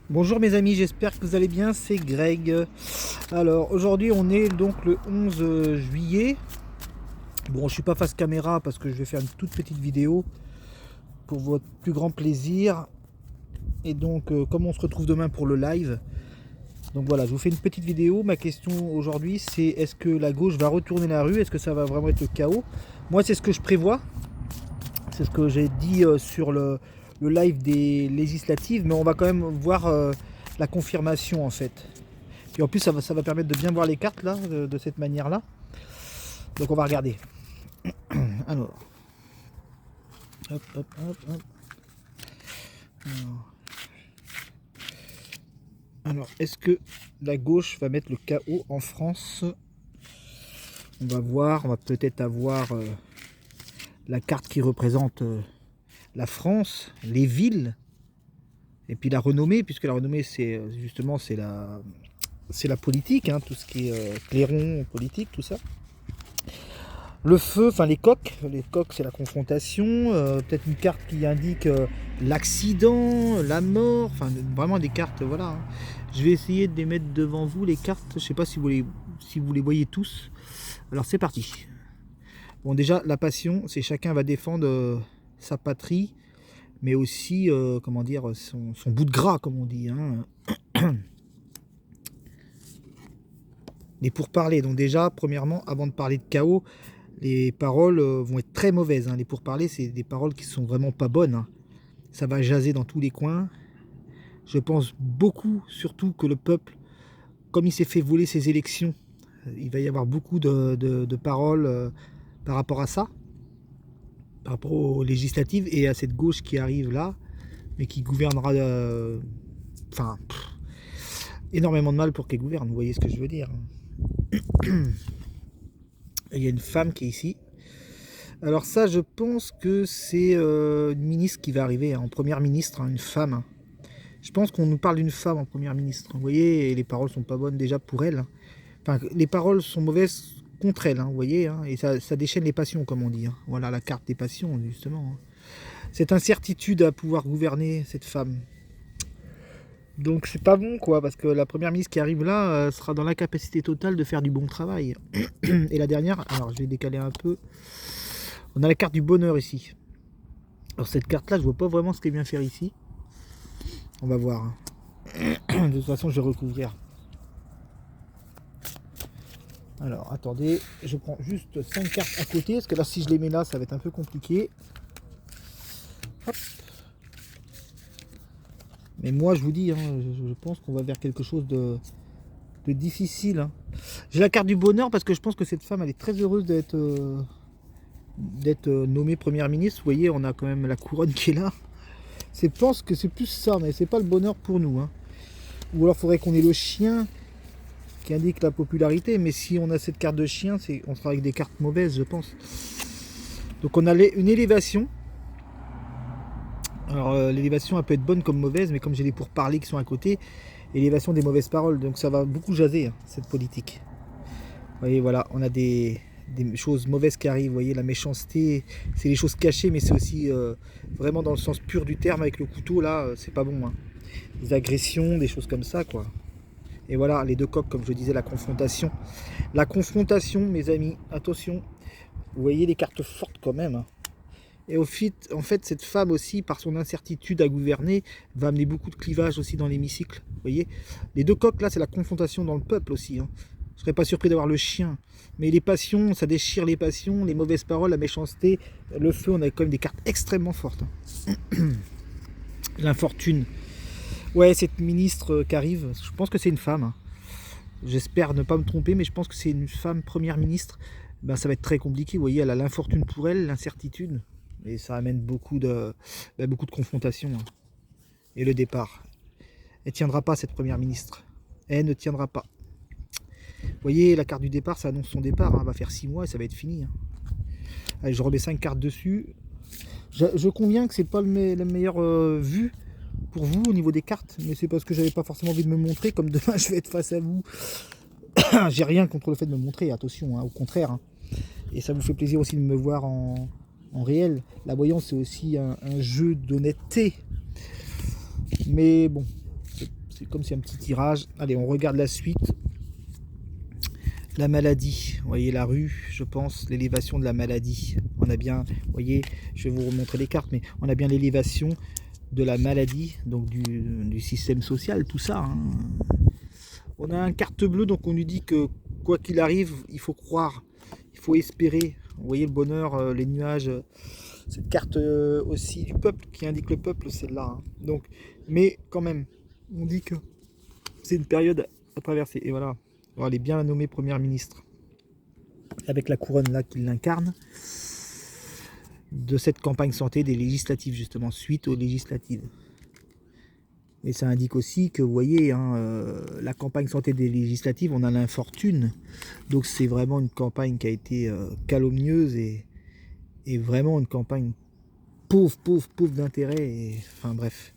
Bonjour mes amis, j'espère que vous allez bien, c'est Greg. Alors aujourd'hui on est donc le 11 juillet. Bon, je suis pas face caméra parce que je vais faire une toute petite vidéo pour votre plus grand plaisir. Et donc comme on se retrouve demain pour le live, donc voilà, je vous fais une petite vidéo. Ma question aujourd'hui c'est est-ce que la gauche va retourner la rue? Est-ce que ça va vraiment être le chaos? Moi c'est ce que je prévois. C'est ce que j'ai dit sur le live des législatives, mais on va quand même voir la confirmation en fait. Et en plus, ça va permettre de bien voir les cartes là, de cette manière-là. Donc on va regarder. Alors, hop, hop, hop, hop. Alors, est-ce que la gauche va mettre le chaos en France? On va voir, on va peut-être avoir la carte qui représente la France, les villes, et puis la renommée, puisque la renommée c'est justement c'est la politique, hein, tout ce qui est clairon, politique, tout ça. Le feu, enfin les coques c'est la confrontation, peut-être une carte qui indique l'accident, la mort, enfin vraiment des cartes, voilà. Hein. Je vais essayer de les mettre devant vous, les cartes, je sais pas si vous les voyez tous. Alors c'est parti. Bon déjà, la passion, c'est chacun va défendre sa patrie, mais aussi, comment dire, son bout de gras, comme on dit. Hein. Les pourparlers, donc déjà, premièrement, avant de parler de chaos, les paroles vont être très mauvaises. Hein. Les pourparlers, c'est des paroles qui sont vraiment pas bonnes. Hein. Ça va jaser dans tous les coins. Je pense beaucoup, surtout que le peuple, comme il s'est fait voler ses élections, il va y avoir beaucoup de paroles par rapport à ça, par rapport aux législatives et à cette gauche qui arrive là, mais qui gouvernera, enfin, énormément de mal pour qu'elle gouverne. Vous voyez ce que je veux dire. Il y a une femme qui est ici. Alors ça, je pense que c'est une ministre qui va arriver, hein, en première ministre, hein, une femme. Hein. Je pense qu'on nous parle d'une femme en première ministre. Vous voyez, et les paroles sont pas bonnes déjà pour elle. Hein. Enfin, les paroles sont mauvaises contre elle, hein, vous voyez, hein, et ça déchaîne les passions, comme on dit. Hein. Voilà la carte des passions, justement. Hein. Cette incertitude à pouvoir gouverner cette femme. Donc c'est pas bon, quoi, parce que la première ministre qui arrive là sera dans l'incapacité totale de faire du bon travail. Et la dernière, alors je vais décaler un peu. On a la carte du bonheur ici. Alors cette carte-là, je vois pas vraiment ce qu'elle vient faire ici. On va voir. Hein. De toute façon, je vais recouvrir. Alors, attendez, je prends juste 5 cartes à côté, parce que là, si je les mets là, ça va être un peu compliqué. Hop. Mais moi, je vous dis, hein, je pense qu'on va vers quelque chose de difficile. Hein. J'ai la carte du bonheur parce que je pense que cette femme, elle est très heureuse d'être nommée première ministre. Vous voyez, on a quand même la couronne qui est là. Je pense que c'est plus ça, mais c'est pas le bonheur pour nous. Hein. Ou alors, il faudrait qu'on ait le chien qui indique la popularité, mais si on a cette carte de chien, on sera avec des cartes mauvaises, je pense. Donc on a une élévation. Alors l'élévation, elle peut être bonne comme mauvaise, mais comme j'ai les pourparlers qui sont à côté, élévation des mauvaises paroles, donc ça va beaucoup jaser, hein, cette politique. Vous voyez, voilà, on a des choses mauvaises qui arrivent, vous voyez, la méchanceté, c'est les choses cachées, mais c'est aussi vraiment dans le sens pur du terme, avec le couteau, là, c'est pas bon. Hein. Des agressions, des choses comme ça, quoi. Et voilà, les deux coques, comme je disais, la confrontation. La confrontation, mes amis, attention. Vous voyez les cartes fortes quand même. Hein. Et en fait, cette femme aussi, par son incertitude à gouverner, va amener beaucoup de clivage aussi dans l'hémicycle. Vous voyez, les deux coques, là, c'est la confrontation dans le peuple aussi. Hein. Je ne serais pas surpris d'avoir le chien. Mais les passions, ça déchire les passions, les mauvaises paroles, la méchanceté, le feu, on a quand même des cartes extrêmement fortes. Hein. L'infortune. Ouais, cette ministre qui arrive, je pense que c'est une femme. Hein. J'espère ne pas me tromper, mais je pense que c'est une femme première ministre. Ben, ça va être très compliqué. Vous voyez, elle a l'infortune pour elle, l'incertitude. Et ça amène beaucoup de confrontations. Hein. Et le départ. Elle ne tiendra pas, cette première ministre. Elle ne tiendra pas. Vous voyez, la carte du départ, ça annonce son départ. Hein. Elle va faire 6 mois et ça va être fini. Hein. Allez, je remets 5 cartes dessus. Je conviens que c'est pas la meilleure vue pour vous au niveau des cartes, mais c'est parce que j'avais pas forcément envie de me montrer, comme demain je vais être face à vous. J'ai rien contre le fait de me montrer, attention, hein, au contraire. Hein. Et ça vous fait plaisir aussi de me voir en réel. La voyance, c'est aussi un jeu d'honnêteté. Mais bon, c'est comme si un petit tirage. Allez, on regarde la suite. La maladie, vous voyez la rue, je pense, l'élévation de la maladie. On a bien, vous voyez, je vais vous remontrer les cartes, mais on a bien l'élévation de la maladie, donc du système social, tout ça. Hein. On a une carte bleue, donc on nous dit que quoi qu'il arrive, il faut croire, il faut espérer. Vous voyez le bonheur, les nuages, cette carte aussi du peuple, qui indique le peuple, celle-là. Hein. Donc, mais quand même, on dit que c'est une période à traverser, et voilà. Alors, elle est bien nommée première ministre, avec la couronne là qui l'incarne, de cette campagne santé des législatives, justement, suite aux législatives. Et ça indique aussi que, vous voyez, hein, la campagne santé des législatives, on a l'infortune. Donc c'est vraiment une campagne qui a été calomnieuse et vraiment une campagne pauvre d'intérêt. Enfin bref.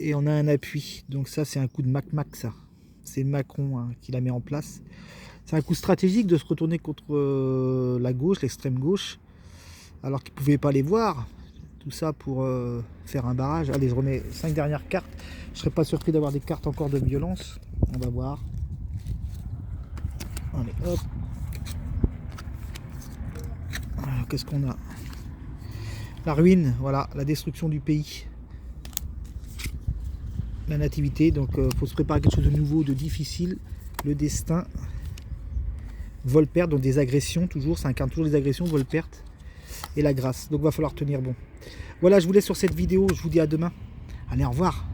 Et on a un appui. Donc ça, c'est un coup de Mac, ça. C'est Macron hein, qui la met en place. C'est un coup stratégique de se retourner contre la gauche, l'extrême gauche, alors qu'ils ne pouvaient pas les voir. Tout ça pour faire un barrage. Allez, je remets 5 dernières cartes. Je ne serais pas surpris d'avoir des cartes encore de violence. On va voir. Allez, hop. Qu'est-ce qu'on a? La ruine, voilà, la destruction du pays. La nativité, donc faut se préparer à quelque chose de nouveau, de difficile. Le destin. Vol-perte, donc des agressions, toujours. Ça incarne toujours les agressions, vol-perte. Et la grâce. Donc va falloir tenir bon. Voilà, je vous laisse sur cette vidéo. Je vous dis à demain. Allez, au revoir.